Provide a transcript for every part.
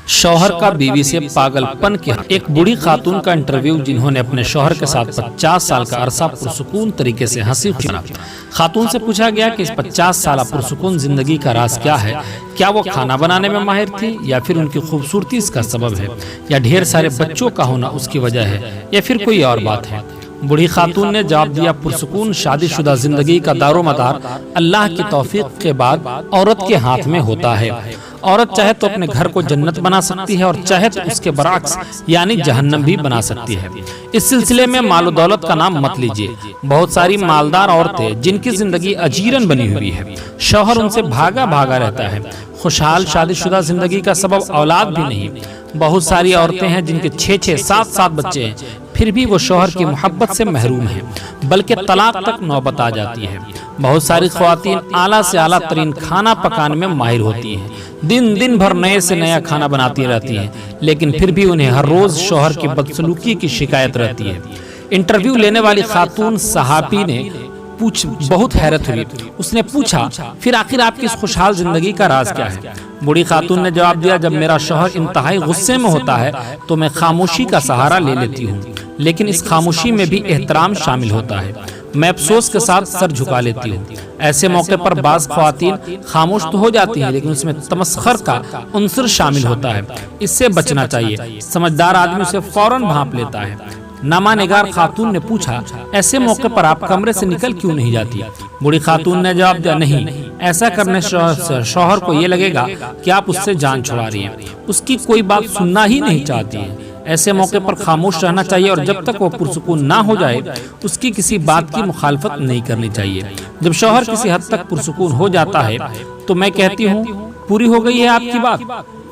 شوہر کا بیوی سے پاگل پن کے ایک بوڑھی خاتون کا انٹرویو جنہوں نے اپنے شوہر کے ساتھ 50 سال کا عرصہ پرسکون طریقے سے ہنسی خوشی خاتون سے پوچھا گیا کہ اس 50 سالہ پرسکون زندگی کا راز کیا ہے؟ کیا وہ کھانا بنانے میں ماہر تھی یا پھر ان کی خوبصورتی اس کا سبب ہے یا ڈھیر سارے بچوں کا ہونا اس کی وجہ ہے یا پھر کوئی اور بات ہے؟ بوڑھی خاتون نے جواب دیا، پرسکون شادی شدہ زندگی کا دار و مدار اللہ کی توفیق کے بعد عورت کے ہاتھ میں ہوتا ہے۔ عورت چاہے تو اپنے گھر کو جنت بنا سکتی ہے اور چاہے تو اس کے برعکس یعنی جہنم بھی بنا سکتی ہے۔ اس سلسلے میں مال و دولت کا نام مت لیجئے، بہت ساری مالدار عورتیں جن کی زندگی اجیرن بنی ہوئی ہے، شوہر ان سے بھاگا بھاگا رہتا ہے، خوشحال شادی شدہ زندگی کا سبب اولاد بھی نہیں۔ بہت ساری عورتیں ہیں جن کے 6-6 7-7 بچے ہیں، پھر بھی وہ شوہر کی محبت سے محروم ہیں، بلکہ طلاق تک نوبت آ جاتی ہے۔ بہت ساری خواتین اعلیٰ سے اعلیٰ ترین کھانا پکانے میں ماہر ہوتی ہیں، دن بھر نئے سے نیا کھانا بناتی رہتی ہیں، لیکن پھر بھی انہیں ہر روز شوہر کی بدسلوکی کی شکایت رہتی ہے۔ انٹرویو لینے والی خاتون صحافی نے بہت حیرت ہوئی، اس نے پوچھا، پھر آخر آپ کی اس خوشحال زندگی کا راز کیا ہے؟ بوڑھی خاتون نے جواب دیا، جب میرا شوہر انتہائی غصے میں ہوتا ہے تو میں خاموشی کا سہارا لے لیتی ہوں، لیکن اس خاموشی میں بھی احترام شامل ہوتا ہے۔ میں افسوس کے ساتھ سر جھکا لیتی ہوں۔ ایسے موقع پر بعض خواتین خاموش تو ہو جاتی ہیں، لیکن اس میں تمسخر کا عنصر شامل ہوتا ہے، اس سے بچنا چاہیے۔ سمجھدار آدمی اسے فوراً بھانپ لیتا ہے۔ نامہ نگار خاتون نے پوچھا، ایسے موقع پر آپ کمرے سے نکل کیوں نہیں جاتی؟ بوڑھی خاتون نے جواب دیا، نہیں، ایسا کرنے سے شوہر کو یہ لگے گا کہ آپ اس سے جان چھڑا رہی ہیں، اس کی کوئی بات سننا ہی نہیں چاہتی ہیں۔ ایسے موقع پر خاموش رہنا چاہیے اور جب تک وہ پرسکون نہ ہو جائے اس کی کسی بات کی مخالفت نہیں کرنی چاہیے۔ جب شوہر کسی حد تک پرسکون ہو جاتا ہے تو میں کہتی ہوں، پوری ہو گئی ہے آپ کی بات،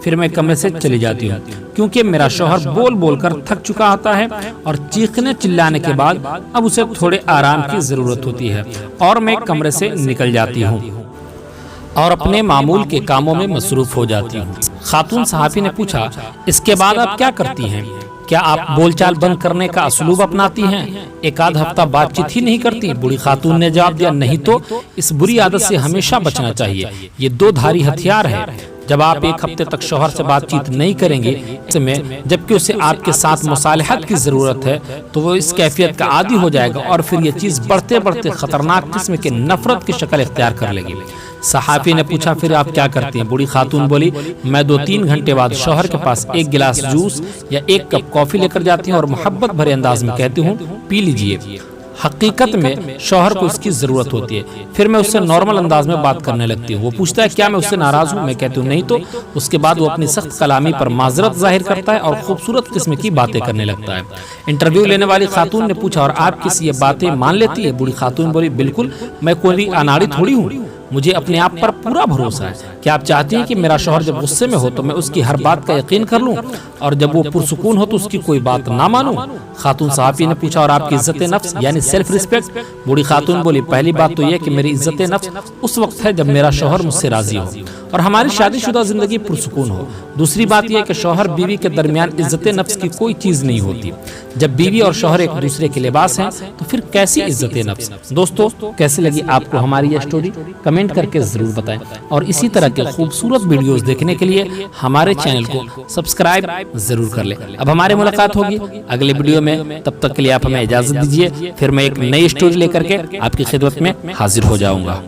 پھر میں کمرے سے چلی جاتی ہوں، کیونکہ میرا شوہر بول بول کر تھک چکا ہوتا ہے اور چیخنے چلانے کے بعد اب اسے تھوڑے آرام کی ضرورت ہوتی ہے، اور میں کمرے سے نکل جاتی ہوں اور اپنے معمول کے کاموں میں مصروف ہو جاتی ہوں۔ خاتون صحافی نے پوچھا، اس کے بعد آپ کیا کرتی ہیں؟ کیا آپ بول چال بند کرنے کا اسلوب اپناتی ہیں؟ ایک آدھ ہفتہ بات چیت ہی نہیں کرتی؟ بوڑھی خاتون نے جواب دیا، نہیں تو اس بری عادت سے ہمیشہ بچنا چاہیے، یہ 2 دھاری ہتھیار ہے۔ جب آپ 1 ہفتے تک شوہر سے بات چیت نہیں کریں گے، جبکہ اسے آپ کے ساتھ مصالحت کی ضرورت ہے، تو وہ اس کیفیت کا عادی ہو جائے گا اور پھر یہ چیز بڑھتے بڑھتے خطرناک قسم کے نفرت کی شکل اختیار کر لے گی۔ صحافی نے پوچھا، پھر آپ کیا کرتی ہیں؟ بوڑھی خاتون بولی، میں 2-3 گھنٹے بعد شوہر کے پاس 1 گلاس جوس یا 1 کپ کافی لے کر جاتی ہوں اور محبت بھرے انداز میں کہتی ہوں، پی لیجئے۔ حقیقت میں شوہر کو اس کی ضرورت ہوتی ہے۔ پھر میں اس سے نارمل انداز میں بات کرنے لگتی ہوں۔ وہ پوچھتا ہے، کیا میں اس سے ناراض ہوں؟ میں کہتی ہوں نہیں، تو اس کے بعد وہ اپنی سخت کلامی پر معذرت ظاہر کرتا ہے اور خوبصورت قسم کی باتیں کرنے لگتا ہے۔ انٹرویو لینے والی خاتون نے پوچھا، اور آپ کسی یہ باتیں مان لیتی ہے؟ بوڑھی خاتون بولی، بالکل، میں کوئی اناڑی تھوڑی ہوں، مجھے اپنے آپ پر پورا بھروسہ ہے۔ کیا آپ چاہتی ہیں کہ میرا شوہر جب غصے میں ہو تو میں اس کی ہر بات کا یقین کر لوں اور جب وہ پرسکون ہو تو اس کی کوئی بات نہ مانوں؟ خاتون صحافی نے پوچھا، اور آپ کی عزت نفس یعنی سیلف ریسپیکٹ؟ بوڑھی خاتون بولی، پہلی بات تو یہ کہ میری عزت نفس اس وقت ہے جب میرا شوہر مجھ سے راضی ہو اور ہماری شادی شدہ زندگی پرسکون ہو۔ دوسری بات یہ کہ شوہر بیوی کے درمیان عزت نفس کی کوئی چیز نہیں ہوتی۔ جب بیوی اور شوہر ایک دوسرے کے لباس ہیں تو پھر کیسی عزت نفس؟ دوستو، کیسی لگی آپ کو ہماری یہ سٹوری؟ کمنٹ کر کے ضرور بتائیں، اور اسی طرح کے خوبصورت ویڈیوز دیکھنے کے لیے ہمارے چینل کو سبسکرائب ضرور کر لیں۔ اب ہماری ملاقات ہوگی اگلے ویڈیو میں، تب تک کے لیے آپ ہمیں اجازت دیجیے، پھر میں ایک نئی سٹوری لے کر کے آپ کی خدمت میں حاضر ہو جاؤں گا۔